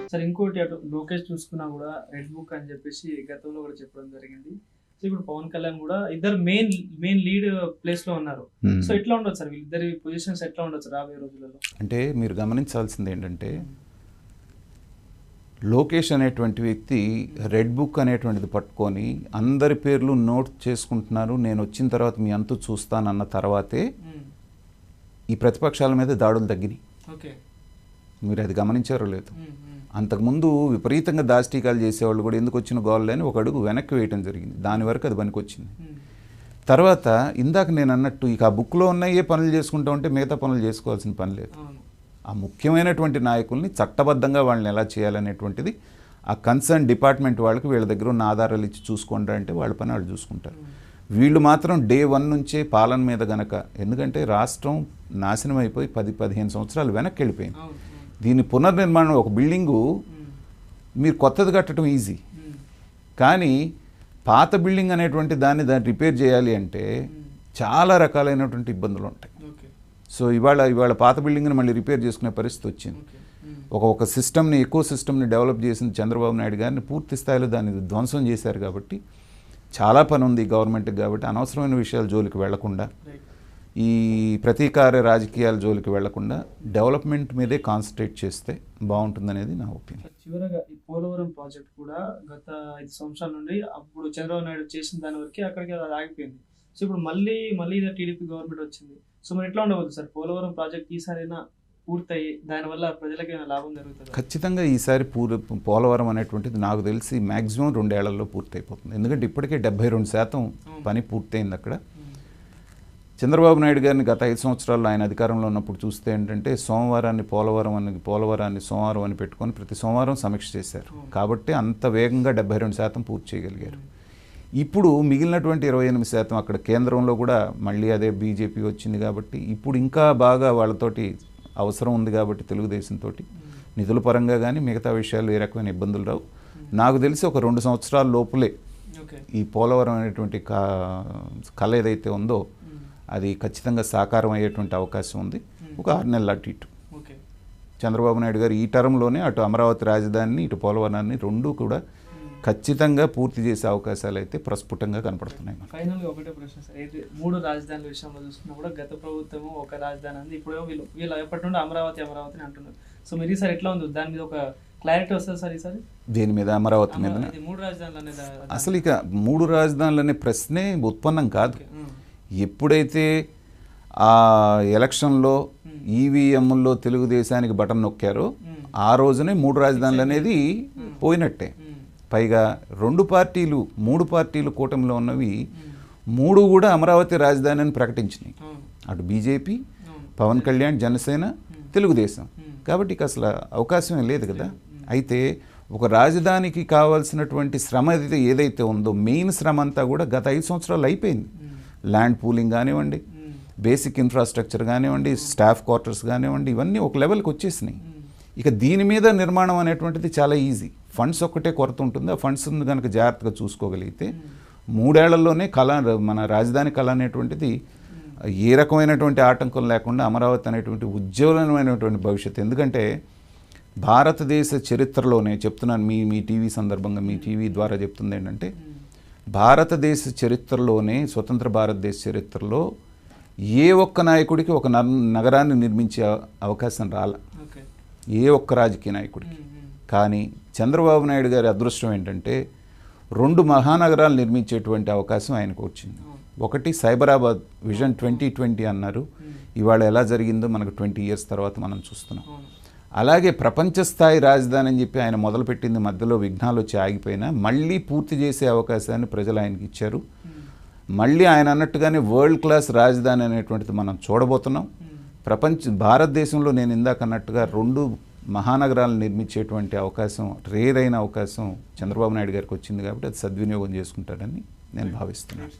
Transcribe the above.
Sir ఇంకోటి అటు లోకేష్ చూసుకున్నా కూడా రెడ్ బుక్ అని చెప్పేసి గతంలో కూడా చెప్పడం జరిగింది. సో ఇప్పుడు పవన్ కళ్యాణ్ కూడా ఇద్దరు మెయిన్ లీడ్ ప్లేస్ లో ఉన్నారు. సో ఎట్లా ఉండొచ్చు సార్ వీళ్ళిద్దరి పొజిషన్స్ ఎట్లా ఉండొచ్చు రాబోయే రోజులలో? అంటే మీరు గమనించాల్సింది ఏంటంటే లోకేష్ అనేటువంటి వ్యక్తి రెడ్ బుక్ అనేటువంటిది పట్టుకొని అందరి పేర్లు నోట్ చేసుకుంటున్నారు, నేను వచ్చిన తర్వాత మీ అంతు చూస్తానన్న తర్వాతే ఈ ప్రతిపక్షాల మీద దాడులు తగ్గినాయి. మీరు అది గమనించారో లేదు? అంతకుముందు విపరీతంగా దాష్టీకాలు చేసేవాళ్ళు కూడా ఎందుకు వచ్చిన గోళ్ళని ఒక అడుగు వెనక్కి వేయటం జరిగింది. దాని వరకు అది పనికొచ్చింది. తర్వాత ఇందాక నేను అన్నట్టు ఇక ఆ బుక్లో ఉన్న ఏ పనులు చేసుకుంటూ ఉంటే మిగతా పనులు చేసుకోవాల్సిన పని లేదు. ఆ ముఖ్యమైనటువంటి నాయకుల్ని చట్టబద్ధంగా వాళ్ళని ఎలా చేయాలనేటువంటిది ఆ కన్సర్న్ డిపార్ట్మెంట్ వాళ్ళకి వీళ్ళ దగ్గర ఉన్న ఆధారాలు ఇచ్చి చూసుకుంటారు అంటే వాళ్ళ పని వాళ్ళు చూసుకుంటారు. వీళ్ళు మాత్రం డే 1 నుంచే పాలన మీద గనక, ఎందుకంటే రాష్ట్రం నాశనం అయిపోయి 10-15 సంవత్సరాలు వెనక్కి వెళ్ళిపోయింది. దీని పునర్నిర్మాణం, ఒక బిల్డింగు మీరు కొత్తది కట్టడం ఈజీ, కానీ పాత బిల్డింగ్ అనేటువంటి దాన్ని రిపేర్ చేయాలి అంటే చాలా రకాలైనటువంటి ఇబ్బందులు ఉంటాయి. సో ఇవాళ పాత బిల్డింగ్ని మళ్ళీ రిపేర్ చేసుకునే పరిస్థితి వచ్చింది. ఒక సిస్టమ్ని, ఎకో సిస్టమ్ని డెవలప్ చేసిన చంద్రబాబు నాయుడు గారిని పూర్తి స్థాయిలో దాన్ని ధ్వంసం చేశారు. కాబట్టి చాలా పని ఉంది గవర్నమెంట్కి. కాబట్టి అనవసరమైన విషయాల జోలికి వెళ్లకుండా, ఈ ప్రతీకార రాజకీయాల జోలికి వెళ్లకుండా డెవలప్మెంట్ మీదే కాన్సన్ట్రేట్ చేస్తే బాగుంటుందనేది నా ఒపీనియన్. చివరగా ఈ పోలవరం ప్రాజెక్ట్ కూడా గత 5 సంవత్సరాల నుండి అప్పుడు చంద్రబాబు నాయుడు చేసిన దాని వరకు అక్కడికి అది ఆగిపోయింది. సో ఇప్పుడు మళ్ళీ టీడీపీ గవర్నమెంట్ వచ్చింది. సో మరి ఎట్లా ఉండవచ్చు సార్ పోలవరం ప్రాజెక్ట్ ఈసారైనా పూర్తయి దానివల్ల ప్రజలకి ఏమైనా లాభం జరుగుతుంది? ఖచ్చితంగా ఈసారి పోలవరం అనేటువంటిది నాకు తెలిసి మ్యాక్సిమం 2 ఏళ్లలో పూర్తయిపోతుంది. ఎందుకంటే ఇప్పటికే 72% పని పూర్తయింది అక్కడ. చంద్రబాబు నాయుడు గారిని గత 5 సంవత్సరాల్లో ఆయన అధికారంలో ఉన్నప్పుడు చూస్తే ఏంటంటే పోలవరాన్ని సోమవారం అని పెట్టుకొని ప్రతి సోమవారం సమీక్ష చేశారు. కాబట్టి అంత వేగంగా 72% పూర్తి చేయగలిగారు. ఇప్పుడు మిగిలినటువంటి 28% అక్కడ కేంద్రంలో కూడా మళ్ళీ అదే బీజేపీ వచ్చింది కాబట్టి ఇప్పుడు ఇంకా బాగా వాళ్ళతోటి అవసరం ఉంది. కాబట్టి తెలుగుదేశంతో నిధుల పరంగా కానీ మిగతా విషయాలు ఏ రకమైన ఇబ్బందులు రావు. నాకు తెలిసి ఒక 2 సంవత్సరాల లోపులే ఈ పోలవరం అనేటువంటి కళ ఏదైతే ఉందో అది ఖచ్చితంగా సాకారం అయ్యేటువంటి అవకాశం ఉంది. ఒక 6 నెలల అటు ఇటు చంద్రబాబు నాయుడు గారు ఈ టర్మ్లోనే అటు అమరావతి రాజధానిని ఇటు పోలవరాన్ని రెండూ కూడా ఖచ్చితంగా పూర్తి చేసే అవకాశాలు అయితే ప్రస్ఫుటంగా కనపడుతున్నాయి. ఫైనల్గా ఒకటే ప్రశ్న సార్, అయితే 3 రాజధానుల విషయంలో చూసుకున్నా కూడా గత ప్రభుత్వము ఒక రాజధాని అంది, ఇప్పుడు వీళ్ళు ఎప్పటి నుండి అమరావతి అని అంటున్నారు. సో మీరు ఈసారి ఎట్లా ఉంది, దాని మీద ఒక క్లారిటీ వస్తుంది సార్ ఈసారి? దేని మీద? అమరావతి మీద? 3 రాజధానులు అనేది అసలు ఇక 3 రాజధానులు అనే ప్రశ్నే ఉత్పన్నం కాదు. ఎప్పుడైతే ఆ ఎలక్షన్లో ఈవీఎంలో తెలుగుదేశానికి బటన్ నొక్కారో ఆ రోజునే 3 రాజధానులు అనేది పోయినట్టే. పైగా 3 పార్టీలు కూటమిలో ఉన్నవి 3 కూడా అమరావతి రాజధాని అని ప్రకటించినాయి. అటు బీజేపీ, పవన్ కళ్యాణ్, జనసేన, తెలుగుదేశం. కాబట్టి ఇక అసలు అవకాశమే లేదు కదా. అయితే ఒక రాజధానికి కావాల్సినటువంటి శ్రమ ఏదైతే ఉందో మెయిన్ శ్రమ అంతా కూడా గత 5 సంవత్సరాలు అయిపోయింది. ల్యాండ్ పూలింగ్ కానివ్వండి, బేసిక్ ఇన్ఫ్రాస్ట్రక్చర్ కానివ్వండి, స్టాఫ్ క్వార్టర్స్ కానివ్వండి, ఇవన్నీ ఒక లెవెల్కి వచ్చేసినాయి. ఇక దీని మీద నిర్మాణం అనేటువంటిది చాలా ఈజీ. ఫండ్స్ ఒక్కటే కొరత ఉంటుంది. ఆ ఫండ్స్ కనుక జాగ్రత్తగా చూసుకోగలిగితే 3 ఏళ్లలోనే మన రాజధాని కళ అనేటువంటిది ఏ రకమైనటువంటి ఆటంకం లేకుండా అమరావతి అనేటువంటి ఉజ్వలమైనటువంటి భవిష్యత్తు. ఎందుకంటే భారతదేశ చరిత్రలోనే చెప్తున్నాను, మీ టీవీ సందర్భంగా మీ టీవీ ద్వారా చెప్తుంది ఏంటంటే భారతదేశ చరిత్రలోనే, స్వతంత్ర భారతదేశ చరిత్రలో ఏ ఒక్క నాయకుడికి ఒక నగరాన్ని నిర్మించే అవకాశం రాల, ఏ ఒక్క రాజకీయ నాయకుడికి. కానీ చంద్రబాబు నాయుడు గారి అదృష్టం ఏంటంటే 2 మహానగరాలు నిర్మించేటువంటి అవకాశం ఆయనకు వచ్చింది. ఒకటి సైబరాబాద్ విజన్ 2020 అన్నారు. ఇవాళ ఎలా జరిగిందో మనకు 20 years తర్వాత మనం చూస్తున్నాం. అలాగే ప్రపంచ స్థాయి రాజధాని అని చెప్పి ఆయన మొదలుపెట్టింది మధ్యలో విఘ్నాలు వచ్చి ఆగిపోయినా మళ్ళీ పూర్తి చేసే అవకాశాన్ని ప్రజలు ఆయనకి ఇచ్చారు. మళ్ళీ ఆయన అన్నట్టుగానే వరల్డ్ క్లాస్ రాజధాని అనేటువంటిది మనం చూడబోతున్నాం. భారతదేశంలో నేను ఇందాక అన్నట్టుగా 2 మహానగరాలను నిర్మించేటువంటి అవకాశం, రేర్ అయిన అవకాశం చంద్రబాబు నాయుడు గారికి వచ్చింది. కాబట్టి అది సద్వినియోగం చేసుకుంటాడని నేను భావిస్తున్నాను.